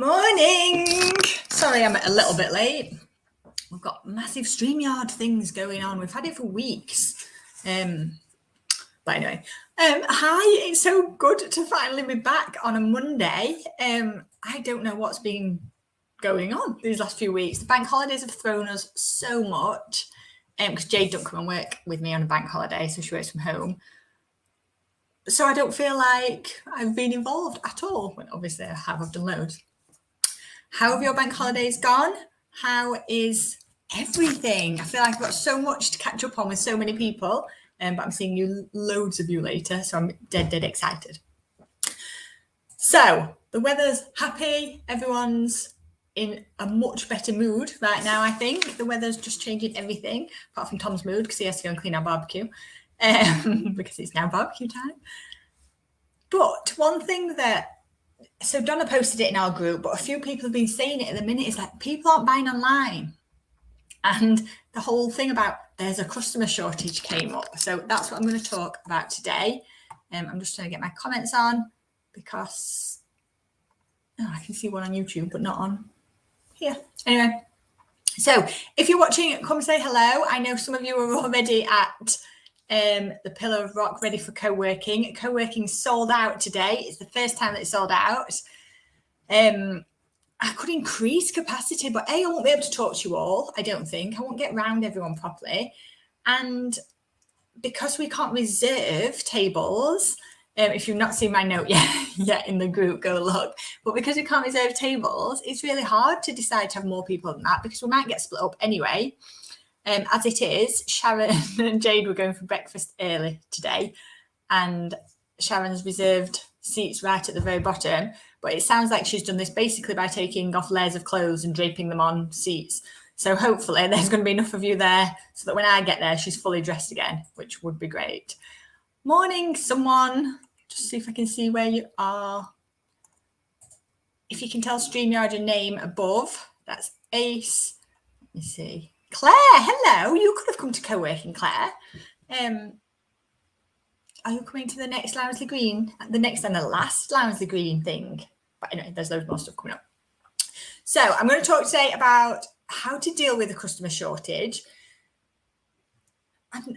Morning. Sorry, I'm a little bit late. We've got massive StreamYard things going on. We've had it for weeks. But anyway, hi. It's so good to finally be back on a Monday. I don't know what's been going on these last few weeks. The bank holidays have thrown us so much. Because Jade don't come and work with me on a bank holiday, so she works from home. So I don't feel like I've been involved at all. When obviously I have. I've done loads. How have your bank holidays gone? How is everything? I feel like I've got so much to catch up on with so many people, but I'm seeing loads of you later, so I'm dead excited. So the weather's happy. Everyone's in a much better mood right now, I think. The weather's just changing everything, apart from Tom's mood, because he has to go and clean our barbecue, because it's now barbecue time. But one thing so Donna posted it in our group, but a few people have been saying it at the minute, is like people aren't buying online. And the whole thing about there's a customer shortage came up. So that's what I'm going to talk about today. I'm just trying to get my comments on because I can see one on YouTube, but not on here. Anyway, so if you're watching, come say hello. I know some of you are already at the Pillar of Rock ready for co-working. Co-working sold out today. It's the first time that it's sold out. I could increase capacity, but I won't be able to talk to you all, I don't think. I won't get round everyone properly. And because we can't reserve tables, if you've not seen my note yet in the group, go look. But because we can't reserve tables, it's really hard to decide to have more people than that because we might get split up anyway. As it is, Sharon and Jade were going for breakfast early today, and Sharon's reserved seats right at the very bottom. But it sounds like she's done this basically by taking off layers of clothes and draping them on seats. So hopefully there's going to be enough of you there so that when I get there, she's fully dressed again, which would be great. Morning, someone. Just see if I can see where you are. If you can tell StreamYard your name above, that's Ace. Let me see. Claire, hello. You could have come to co-working, Claire. Are you coming to the next Lounsley Green? The next and the last Lounsley Green thing. But anyway, there's loads more stuff coming up. So I'm going to talk today about how to deal with a customer shortage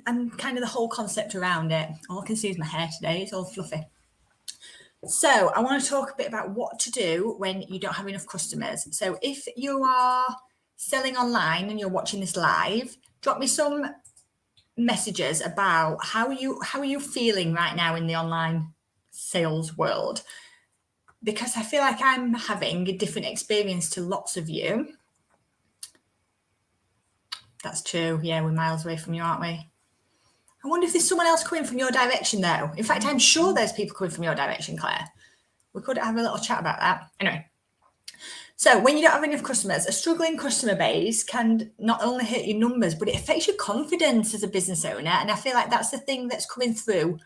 and kind of the whole concept around it. All I can see is my hair today. It's all fluffy. So I want to talk a bit about what to do when you don't have enough customers. So if you are selling online and you're watching this live, drop me some messages about how are you feeling right now in the online sales world, because I feel like I'm having a different experience to lots of you. That's true. Yeah, we're miles away from you, aren't we? I wonder if there's someone else coming from your direction though. In fact, I'm sure there's people coming from your direction, Claire. We could have a little chat about that. Anyway, so when you don't have enough customers, a struggling customer base can not only hurt your numbers, but it affects your confidence as a business owner. And I feel like that's the thing that's coming through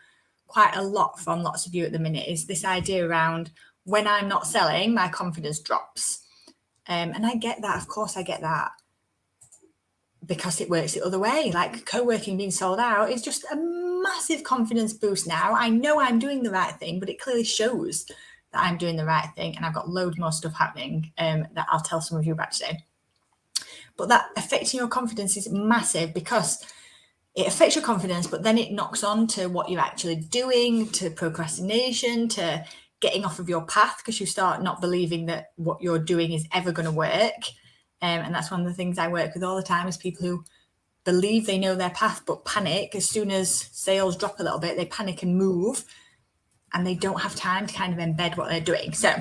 quite a lot from lots of you at the minute, is this idea around when I'm not selling, my confidence drops. And I get that. Of course, I get that, because it works the other way. Like co-working being sold out is just a massive confidence boost now. I know I'm doing the right thing, but it clearly shows that I'm doing the right thing, and I've got loads more stuff happening that I'll tell some of you about today. But that affecting your confidence is massive, because it affects your confidence, but then it knocks on to what you're actually doing, to procrastination, to getting off of your path, because you start not believing that what you're doing is ever going to work. And that's one of the things I work with all the time, is people who believe they know their path, but panic as soon as sales drop a little bit. They panic and move, and they don't have time to kind of embed what they're doing. So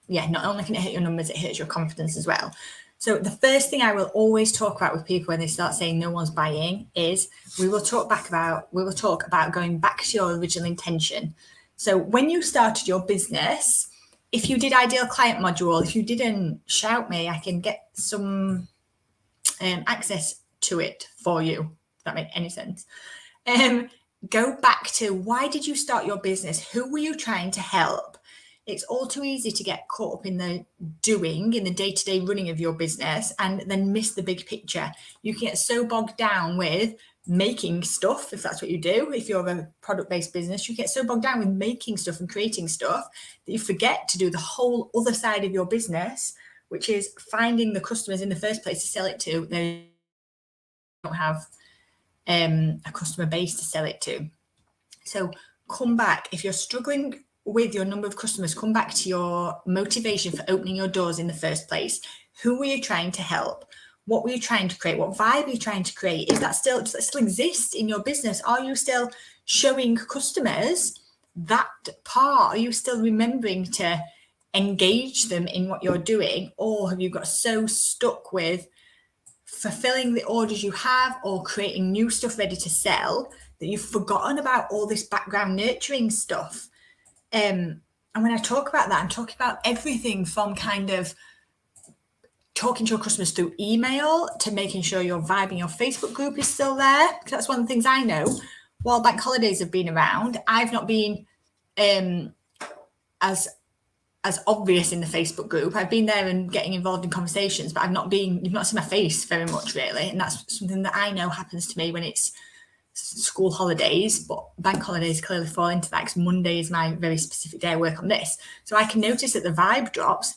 yeah, not only can it hit your numbers, it hits your confidence as well. So the first thing I will always talk about with people when they start saying no one's buying is we will talk about going back to your original intention. So when you started your business, if you did ideal client module, if you didn't shout me, I can get some access to it for you, if that makes any sense. Go back to, why did you start your business? Who were you trying to help? It's all too easy to get caught up in the doing, in the day-to-day running of your business, and then miss the big picture. You can get so bogged down with making stuff, if that's what you do. If you're a product-based business, you get so bogged down with making stuff and creating stuff that you forget to do the whole other side of your business, which is finding the customers in the first place to sell it to. They don't have a customer base to sell it to. So come back. If you're struggling with your number of customers, come back to your motivation for opening your doors in the first place. Who were you trying to help? What were you trying to create? What vibe are you trying to create? Does that still exist in your business? Are you still showing customers that part? Are you still remembering to engage them in what you're doing? Or have you got so stuck with fulfilling the orders you have or creating new stuff ready to sell that you've forgotten about all this background nurturing stuff? And when I talk about that, I'm talking about everything from kind of talking to your customers through email to making sure your vibe in your Facebook group is still there. Because that's one of the things I know. While bank holidays have been around, I've not been as obvious in the Facebook group. I've been there and getting involved in conversations, but you've not seen my face very much really. And that's something that I know happens to me when it's school holidays, but bank holidays clearly fall into that because Monday is my very specific day I work on this. So I can notice that the vibe drops,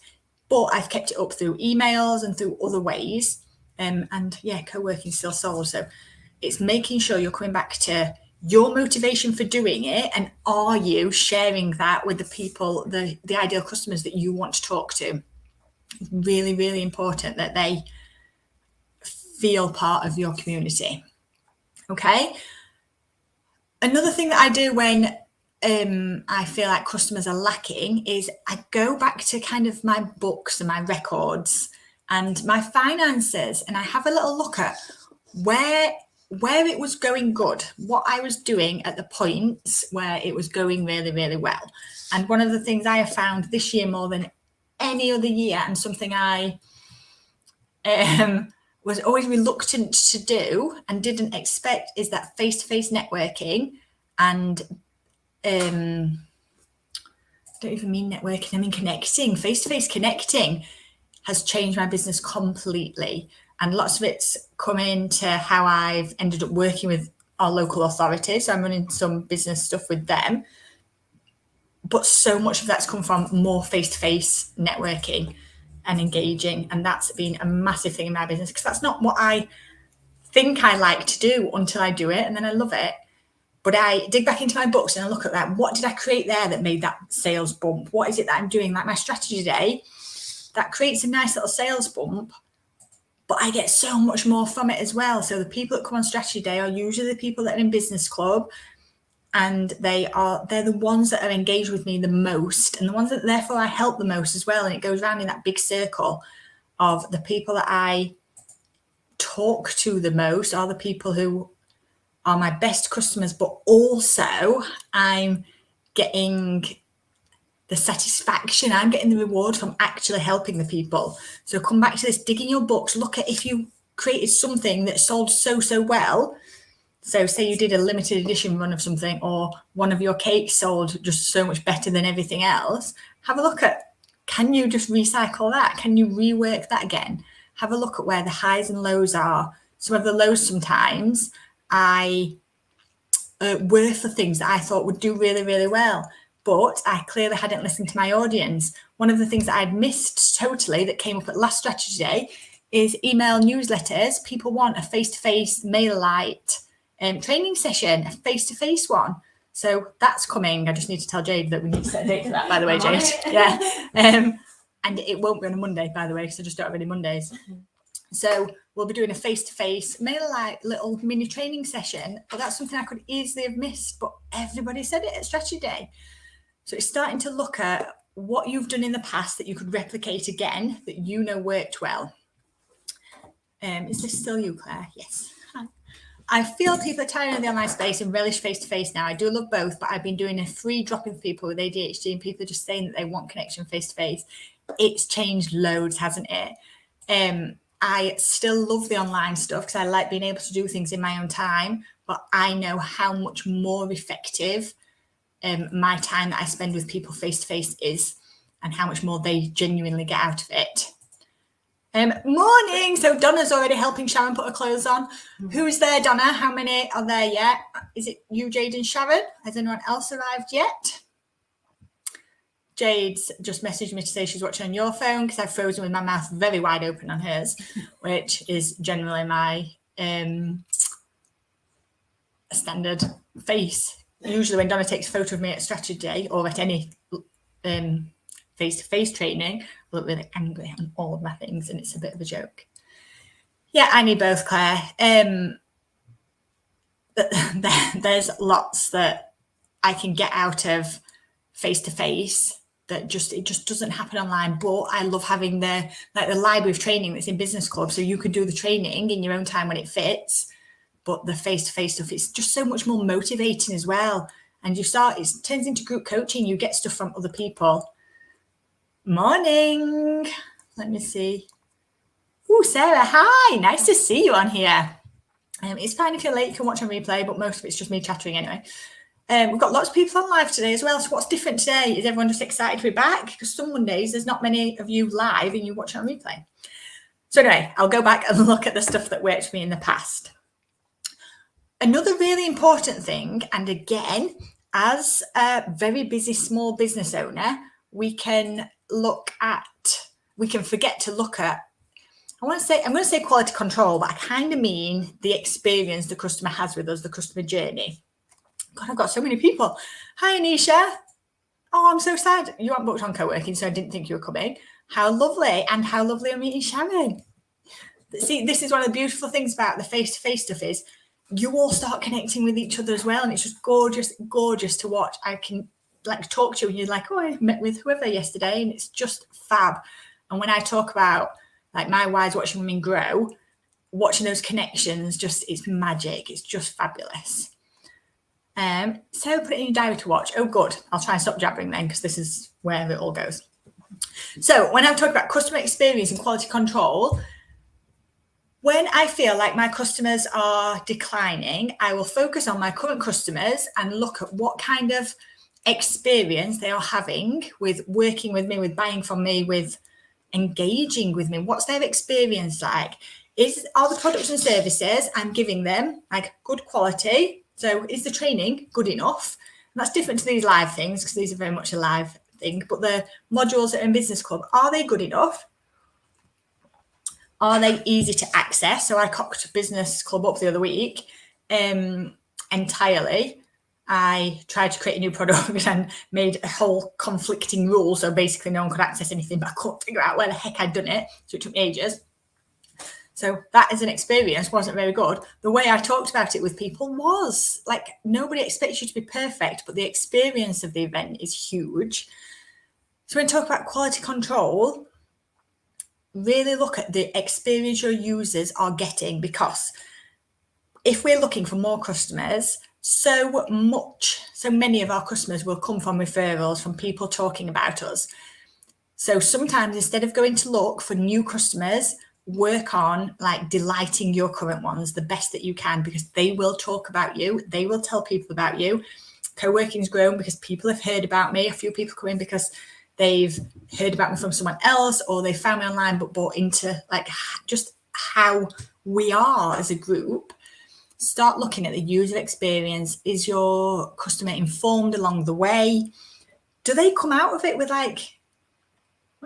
but I've kept it up through emails and through other ways. And yeah, co-working still sold. So it's making sure you're coming back to your motivation for doing it, and are you sharing that with the people, the ideal customers that you want to talk to? It's really, really important that they feel part of your community. Okay. Another thing that I do when I feel like customers are lacking is I go back to kind of my books and my records and my finances, and I have a little look at where it was going good, what I was doing at the points where it was going really, really well. And one of the things I have found this year more than any other year, and something I was always reluctant to do and didn't expect, is that face-to-face networking. And I don't even mean networking, I mean connecting. Face-to-face connecting has changed my business completely. And lots of it's come into how I've ended up working with our local authorities. So I'm running some business stuff with them. But so much of that's come from more face-to-face networking and engaging. And that's been a massive thing in my business, because that's not what I think I like to do until I do it. And then I love it. But I dig back into my books and I look at that. What did I create there that made that sales bump? What is it that I'm doing? Like my strategy day, that creates a nice little sales bump, but I get so much more from it as well. So the people that come on strategy day are usually the people that are in business club, and they're the ones that are engaged with me the most, and the ones that therefore I help the most as well. And it goes around in that big circle of the people that I talk to the most are the people who are my best customers, but also I'm getting the satisfaction, I'm getting the reward from actually helping the people. So come back to this, dig in your books, look at if you created something that sold so well. So say you did a limited edition run of something, or one of your cakes sold just so much better than everything else. Have a look at, can you just recycle that? Can you rework that again? Have a look at where the highs and lows are. Some of the lows sometimes were for things that I thought would do really, really well, but I clearly hadn't listened to my audience. One of the things that I'd missed totally that came up at last strategy day is email newsletters. People want a face-to-face MailerLite training session, a face-to-face one. So that's coming. I just need to tell Jade that we need to set a date for that, by the way, Jade. Yeah. And it won't be on a Monday, by the way, because I just don't have any Mondays. So we'll be doing a face-to-face MailerLite little mini training session. But that's something I could easily have missed, but everybody said it at strategy day. So it's starting to look at what you've done in the past that you could replicate again, that you know worked well. Is this still you, Claire? Yes. Hi. I feel people are tired of the online space and relish face-to-face now. I do love both, but I've been doing a free drop-in for people with ADHD, and people are just saying that they want connection face-to-face. It's changed loads, hasn't it? I still love the online stuff because I like being able to do things in my own time, but I know how much more effective my time that I spend with people face-to-face is, and how much more they genuinely get out of it. Morning. So Donna's already helping Sharon put her clothes on. Who's there, Donna? How many are there yet? Is it you, Jade, and Sharon? Has anyone else arrived yet? Jade's just messaged me to say she's watching on your phone because I've frozen with my mouth very wide open on hers, which is generally my standard face. Usually when Donna takes a photo of me at strategy day or at any face-to-face training, I look really angry on all of my things and it's a bit of a joke. Yeah, I need both, Claire. There's lots that I can get out of face-to-face that it just doesn't happen online. But I love having the library of training that's in business club, so you can do the training in your own time when it fits. But the face-to-face stuff, it's just so much more motivating as well. And it turns into group coaching. You get stuff from other people. Morning. Let me see. Oh, Sarah, hi. Nice to see you on here. It's fine if you're late, you can watch on replay, but most of it's just me chattering anyway. We've got lots of people on live today as well. So what's different today? Is everyone just excited to be back? Because some Mondays, there's not many of you live and you watch on replay. So anyway, I'll go back and look at the stuff that worked for me in the past. Another really important thing, and again, as a very busy small business owner, we can forget to look at, I'm going to say quality control, but I kind of mean the experience the customer has with us, the customer journey. God, I've got so many people. Hi, Anisha. Oh, I'm so sad. You aren't booked on co-working, so I didn't think you were coming. How lovely. And how lovely I'm meeting Sharon. See, this is one of the beautiful things about the face-to-face stuff is you all start connecting with each other as well. And it's just gorgeous to watch. I can talk to you and you're like, oh, I met with whoever yesterday. And it's just fab. And when I talk about my wise watching women grow, watching those connections, it's magic. It's just fabulous. So put it in your diary to watch. Oh, good. I'll try and stop jabbering then because this is where it all goes. So when I'm talking about customer experience and quality control, when I feel like my customers are declining, I will focus on my current customers and look at what kind of experience they are having with working with me, with buying from me, with engaging with me. What's their experience like? Are the products and services I'm giving them good quality? So is the training good enough? And that's different to these live things because these are very much a live thing. But the modules that are in Business Club, are they good enough? Are they easy to access? So I cocked Business Club up the other week entirely. I tried to create a new product and made a whole conflicting rule. So basically no one could access anything, but I couldn't figure out where the heck I'd done it. So it took me ages. So that as an experience wasn't very good. The way I talked about it with people was nobody expects you to be perfect, but the experience of the event is huge. So when I talk about quality control, really look at the experience your users are getting, because if we're looking for more customers, so many of our customers will come from referrals, from people talking about us. So sometimes instead of going to look for new customers, work on delighting your current ones the best that you can, because they will talk about you. They will tell people about you. Co-working's grown because people have heard about me. A few people come in because they've heard about me from someone else, or they found me online but bought into just how we are as a group. Start looking at the user experience. Is your customer informed along the way? Do they come out of it with I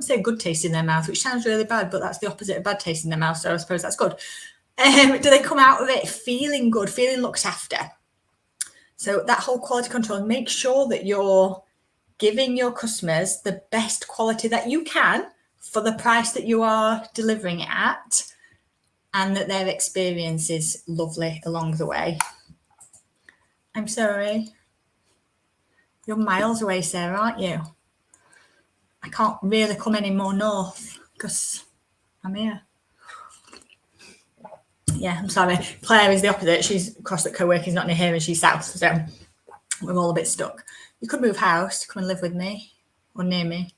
say good taste in their mouth, which sounds really bad, but that's the opposite of bad taste in their mouth, so I suppose that's good. Do they come out of it feeling good, feeling looked after? So that whole quality control, make sure that you're giving your customers the best quality that you can for the price that you are delivering it at, and that their experience is lovely along the way. I'm sorry. You're miles away, Sarah, aren't you? I can't really come any more north because I'm here. Yeah, I'm sorry. Claire is the opposite. She's across at co-working, not near here, and she's south. So we're all a bit stuck. You could move house to come and live with me or near me.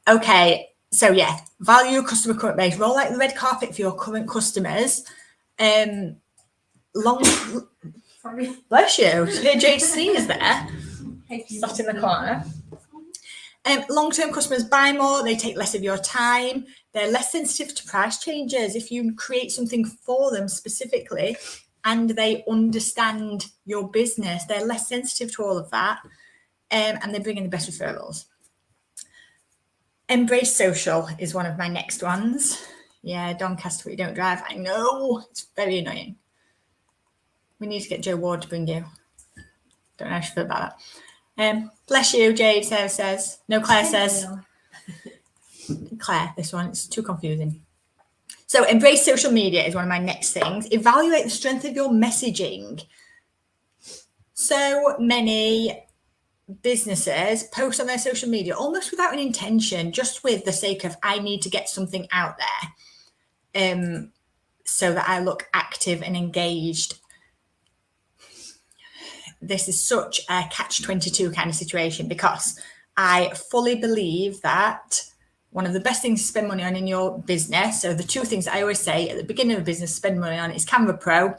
Okay. So yeah, value your customer current base. Roll out the red carpet for your current customers. Sorry. Bless you. JC is there. Sat in the corner. Long-term customers buy more, they take less of your time, they're less sensitive to price changes. If you create something for them specifically and they understand your business, they're less sensitive to all of that, and they bring in the best referrals. Embrace social is one of my next ones. Yeah, Doncaster, you don't drive. I know, it's very annoying. We need to get Joe Ward to bring you. Don't know how she feel about that. Bless you, Jade says. No, Claire says. Claire, this one, it's too confusing. So embrace social media is one of my next things. Evaluate the strength of your messaging. So many businesses post on their social media almost without an intention, just with the sake of, I need to get something out there so that I look active and engaged. This is such a catch-22 kind of situation, because I fully believe that one of the best things to spend money on in your business, so the two things I always say at the beginning of a business, spend money on, is Canva Pro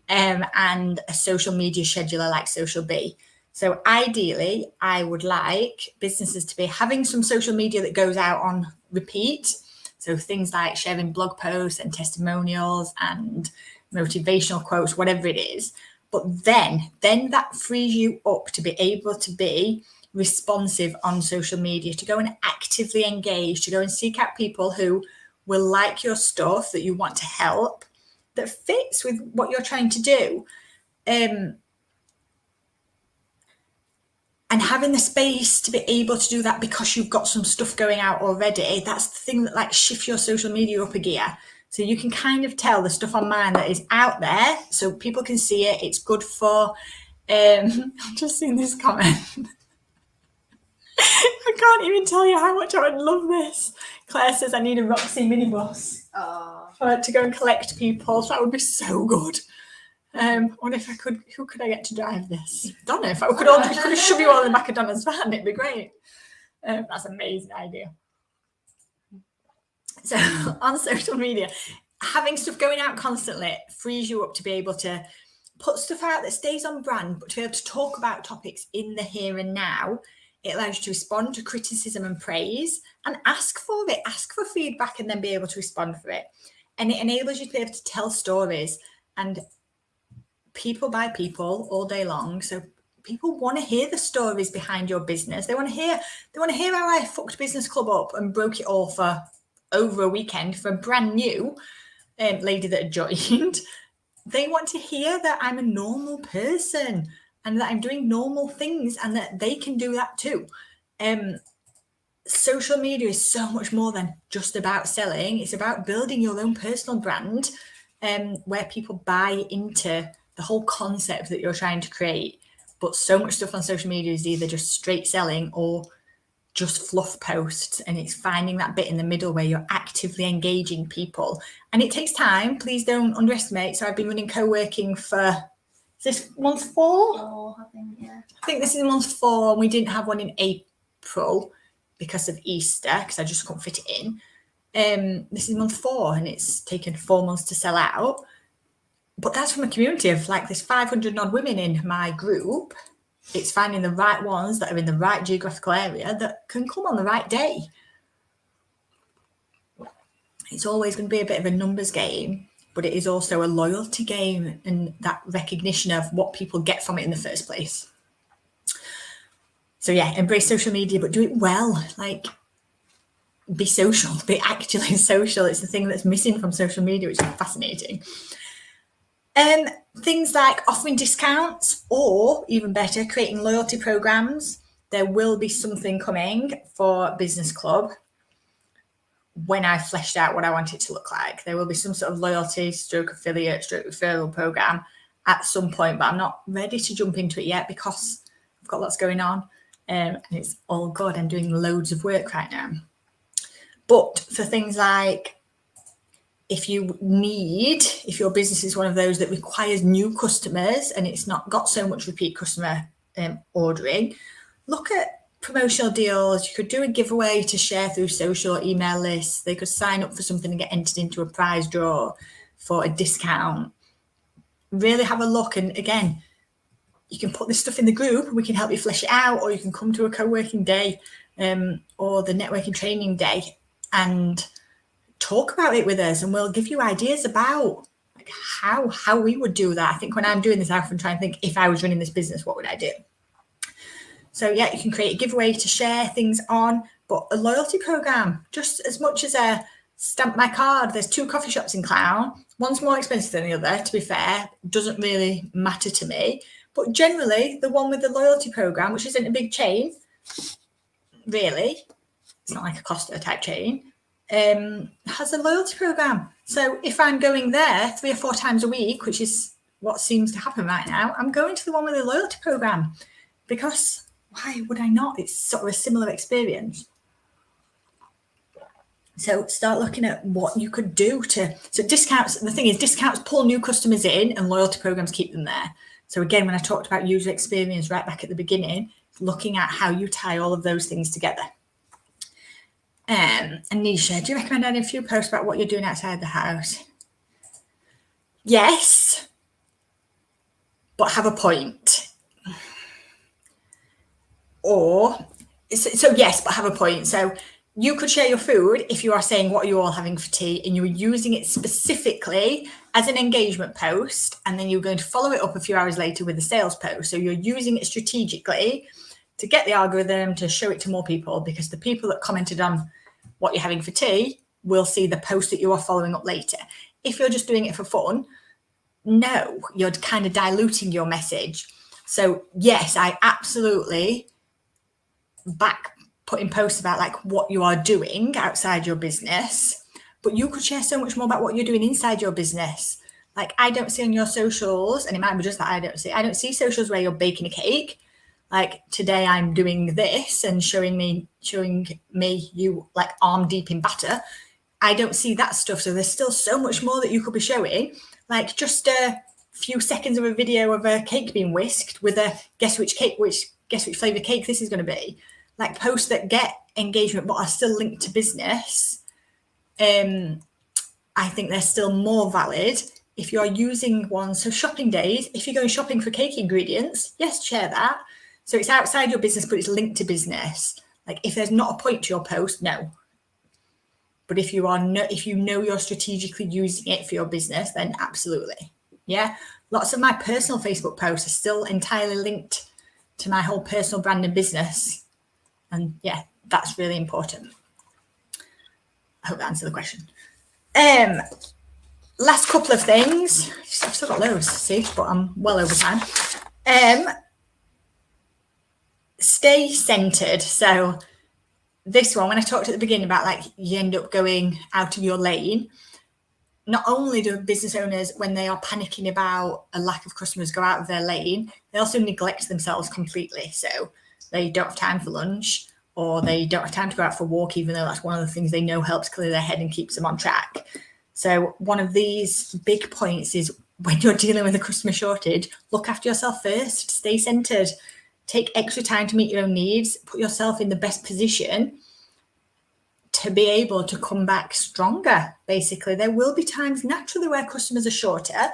and a social media scheduler like Social Bee. So ideally, I would like businesses to be having some social media that goes out on repeat. So things like sharing blog posts and testimonials and motivational quotes, whatever it is. But then that frees you up to be able to be responsive on social media, to go and actively engage, to go and seek out people who will like your stuff, that you want to help, that fits with what you're trying to do. And having the space to be able to do that because you've got some stuff going out already, that's the thing that like shifts your social media up a gear. So you can kind of tell the stuff on mine that is out there so people can see it. It's good for, I've just seen this comment. I can't even tell you how much I would love this. Claire says, I need a Roxy minibus to go and collect people. That would be so good. I wonder if I could, who could I get to drive this? Donna, if I could shove you all in the back of Donna's van, it'd be great. That's an amazing idea. So on social media, having stuff going out constantly frees you up to be able to put stuff out that stays on brand, but to be able to talk about topics in the here and now. It allows you to respond to criticism and praise and ask for it, ask for feedback, and then be able to respond for it. And it enables you to be able to tell stories, and people buy people all day long. So people want to hear the stories behind your business. They want to hear how I fucked Business Club up and broke it all for over a weekend for a brand new lady that had joined. They want to hear that I'm a normal person and that I'm doing normal things and that they can do that too. Social media is so much more than just about selling. It's about building your own personal brand where people buy into the whole concept that you're trying to create. But so much stuff on social media is either just straight selling or just fluff posts, and it's finding that bit in the middle where you're actively engaging people. And it takes time. Please don't underestimate. So I've been running co-working for, is this month 4? I think, yeah. I think this is month 4. And we didn't have one in April because of Easter, because I just couldn't fit it in. This is month 4 and it's taken 4 months to sell out. But that's from a community of like there's 500 odd women in my group. It's finding the right ones that are in the right geographical area that can come on the right day. It's always going to be a bit of a numbers game, but it is also a loyalty game and that recognition of what people get from it in the first place. So yeah, embrace social media, but do it well. Like, be social, be actually social. It's the thing that's missing from social media, which is fascinating. Things like offering discounts, or even better, creating loyalty programs. There will be something coming for Business Club when I've fleshed out what I want it to look like. There will be some sort of loyalty stroke affiliate stroke referral program at some point, but I'm not ready to jump into it yet because I've got lots going on and it's all good. I'm doing loads of work right now. But for things like, if your business is one of those that requires new customers and it's not got so much repeat customer ordering, look at promotional deals. You could do a giveaway to share through social email lists. They could sign up for something and get entered into a prize draw for a discount. Really have a look. And again, you can put this stuff in the group and we can help you flesh it out, or you can come to a co-working day or the networking training day and talk about it with us, and we'll give you ideas about like how we would do that. I think when I'm doing this, I often try and think, if I was running this business, what would I do? So yeah, you can create a giveaway to share things on, but a loyalty program, just as much as a stamp my card. There's 2 coffee shops in Clown. One's more expensive than the other, to be fair, doesn't really matter to me. But generally, the one with the loyalty program, which isn't a big chain, really, it's not like a Costa type chain, has a loyalty program. So if I'm going there 3 or 4 times a week, which is what seems to happen right now, I'm going to the one with the loyalty program, because why would I not? It's sort of a similar experience. So start looking at what you could do so discounts. The thing is, discounts pull new customers in and loyalty programs keep them there. So again, when I talked about user experience right back at the beginning, looking at how you tie all of those things together. Anisha, do you recommend adding a few posts about what you're doing outside the house? Yes, but have a point. Or, so yes, but have a point. So you could share your food if you are saying what are you all having for tea, and you're using it specifically as an engagement post, and then you're going to follow it up a few hours later with a sales post. So you're using it strategically to get the algorithm to show it to more people, because the people that commented on what you're having for tea will see the post that you are following up later. If you're just doing it for fun, no, you're kind of diluting your message. So yes, I absolutely back putting posts about like what you are doing outside your business, but you could share so much more about what you're doing inside your business. Like, I don't see on your socials, and it might be just that I don't see socials where you're baking a cake. Like, today I'm doing this and showing me you like arm deep in batter. I don't see that stuff. So there's still so much more that you could be showing. Like, just a few seconds of a video of a cake being whisked with a guess which flavor cake this is going to be. Like, posts that get engagement but are still linked to business. I think they're still more valid if you're using one. So shopping days, if you're going shopping for cake ingredients, yes, share that. So it's outside your business, but it's linked to business. Like, if there's not a point to your post, no. But if you know you're strategically using it for your business, then absolutely. Yeah. Lots of my personal Facebook posts are still entirely linked to my whole personal brand and business. And yeah, that's really important. I hope that answered the question. Last couple of things. I've still got loads, see, but I'm well over time. Stay centered. So this one, when I talked at the beginning about like you end up going out of your lane, not only do business owners, when they are panicking about a lack of customers, go out of their lane, they also neglect themselves completely. So they don't have time for lunch, or they don't have time to go out for a walk, even though that's one of the things they know helps clear their head and keeps them on track. So one of these big points is, when you're dealing with a customer shortage, look after yourself first, stay centered, take extra time to meet your own needs, put yourself in the best position to be able to come back stronger. Basically, there will be times naturally where customers are shorter,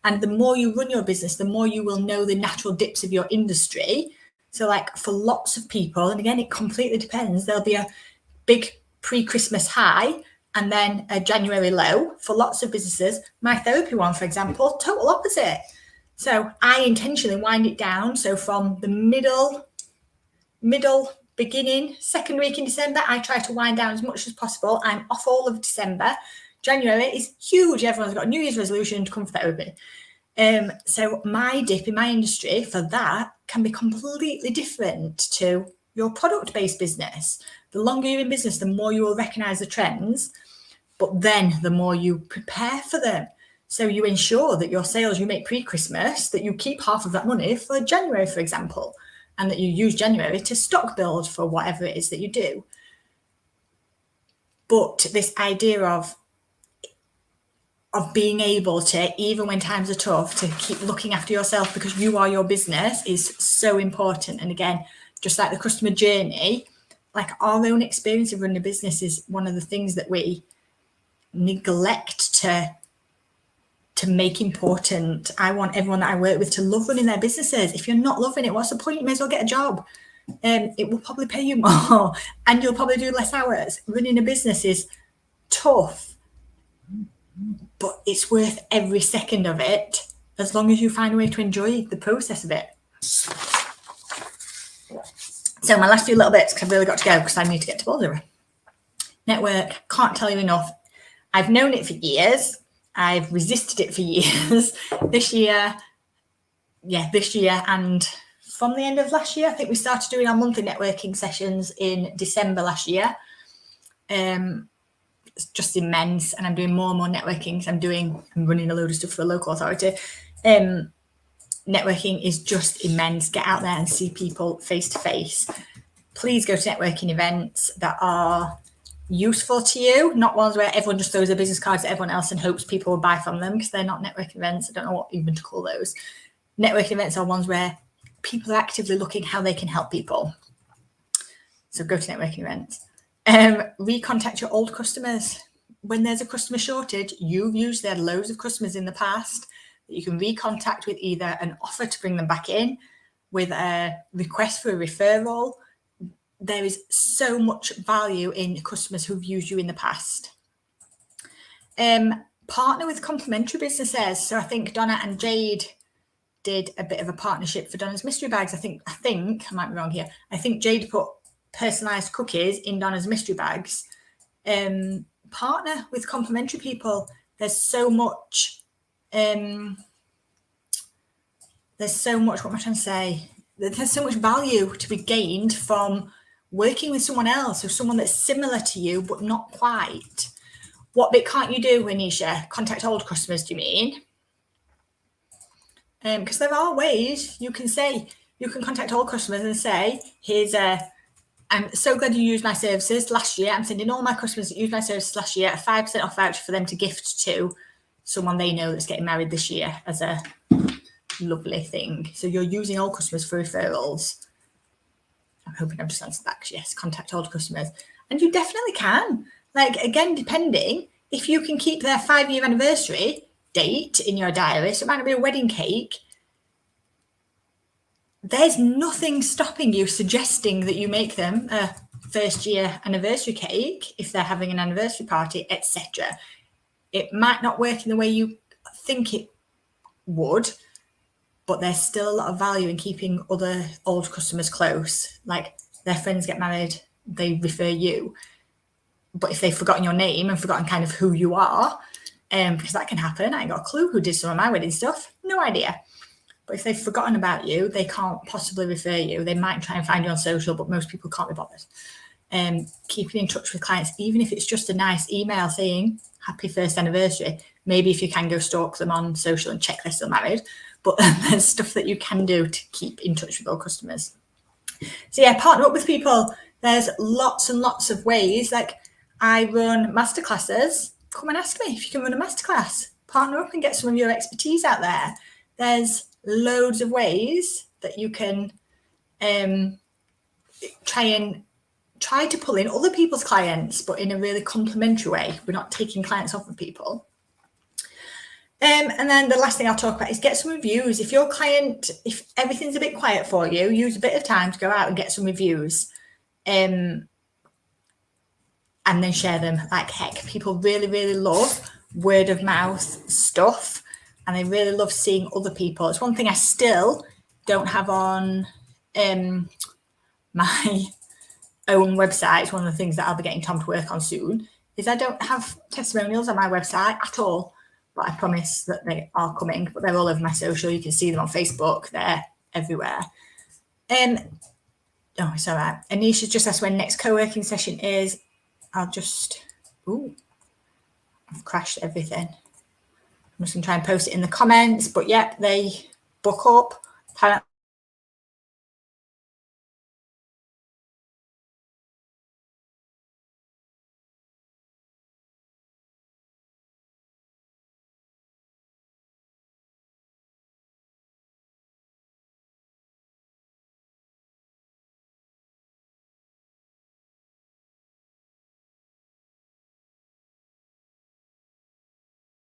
and the more you run your business, the more you will know the natural dips of your industry. So like for lots of people, and again, it completely depends, there'll be a big pre-Christmas high and then a January low. For lots of businesses, my therapy one, for example, total opposite. So I intentionally wind it down. So from the middle, beginning, second week in December, I try to wind down as much as possible. I'm off all of December. January is huge. Everyone's got a New Year's resolution to come for therapy. So my dip in my industry for that can be completely different to your product-based business. The longer you're in business, the more you will recognize the trends, but then the more you prepare for them. So you ensure that your sales you make pre-Christmas, that you keep half of that money for January, for example, and that you use January to stock build for whatever it is that you do. But this idea of being able to, even when times are tough, to keep looking after yourself because you are your business is so important. And again, just like the customer journey, like our own experience of running a business is one of the things that we neglect to make important. I want everyone that I work with to love running their businesses. If you're not loving it, what's the point? You may as well get a job. it will probably pay you more and you'll probably do less hours. Running a business is tough, but it's worth every second of it as long as you find a way to enjoy the process of it. So my last few little bits, because I've really got to go because I need to get to Balderra. Network, can't tell you enough. I've known it for years. I've resisted it for years. This year, and from the end of last year, I think we started doing our monthly networking sessions in December last year. It's just immense, and I'm doing more and more networking. So I'm running a load of stuff for a local authority. Networking is just immense. Get out there and see people face to face. Please go to networking events that are useful to you, not ones where everyone just throws their business cards at everyone else and hopes people will buy from them, because they're not networking events. I don't know what even to call those. Networking events are ones where people are actively looking how they can help people. So go to networking events. Recontact your old customers. When there's a customer shortage, you've usually had loads of customers in the past that you can recontact with either an offer to bring them back in, with a request for a referral. There is so much value in customers who've used you in the past. Partner with complementary businesses. So I think Donna and Jade did a bit of a partnership for Donna's mystery bags. I think I might be wrong here. I think Jade put personalized cookies in Donna's mystery bags. Partner with complementary people. There's so much. What am I trying to say? There's so much value to be gained from working with someone else, or someone that's similar to you but not quite. What bit can't you do, Anisha? Contact old customers, do you mean? Because there are ways you can contact old customers and say, I'm so glad you used my services last year. I'm sending all my customers that used my services last year a 5% off voucher for them to gift to someone they know that's getting married this year as a lovely thing. So you're using old customers for referrals. I'm hoping I've just answered that, because yes, contact old customers. And you definitely can. Like, again, depending, if you can keep their 5-year anniversary date in your diary, so it might not be a wedding cake, there's nothing stopping you suggesting that you make them a first-year anniversary cake if they're having an anniversary party, etc. It might not work in the way you think it would, but there's still a lot of value in keeping other old customers close. Like, their friends get married, they refer you. But if they've forgotten your name and forgotten kind of who you are, because that can happen. I ain't got a clue who did some of my wedding stuff. No idea. But if they've forgotten about you, they can't possibly refer you. They might try and find you on social, but most people can't be bothered. Keeping in touch with clients, even if it's just a nice email saying happy first anniversary. Maybe if you can go stalk them on social and check they're still married. But there's stuff that you can do to keep in touch with all customers. So yeah, partner up with people. There's lots and lots of ways. Like, I run masterclasses. Come and ask me if you can run a masterclass. Partner up and get some of your expertise out there. There's loads of ways that you can try to pull in other people's clients, but in a really complimentary way. We're not taking clients off of people. And then the last thing I'll talk about is get some reviews. If if everything's a bit quiet for you, use a bit of time to go out and get some reviews. And then share them like heck. People really, really love word of mouth stuff, and they really love seeing other people. It's one thing I still don't have on my own website. It's one of the things that I'll be getting Tom to work on soon, is I don't have testimonials on my website at all, but I promise that they are coming. But they're all over my social. You can see them on Facebook. They're everywhere. Oh, it's all right. Anisha just asked when next co-working session is. I've crashed everything. I'm just going to try and post it in the comments. But yeah, they book up.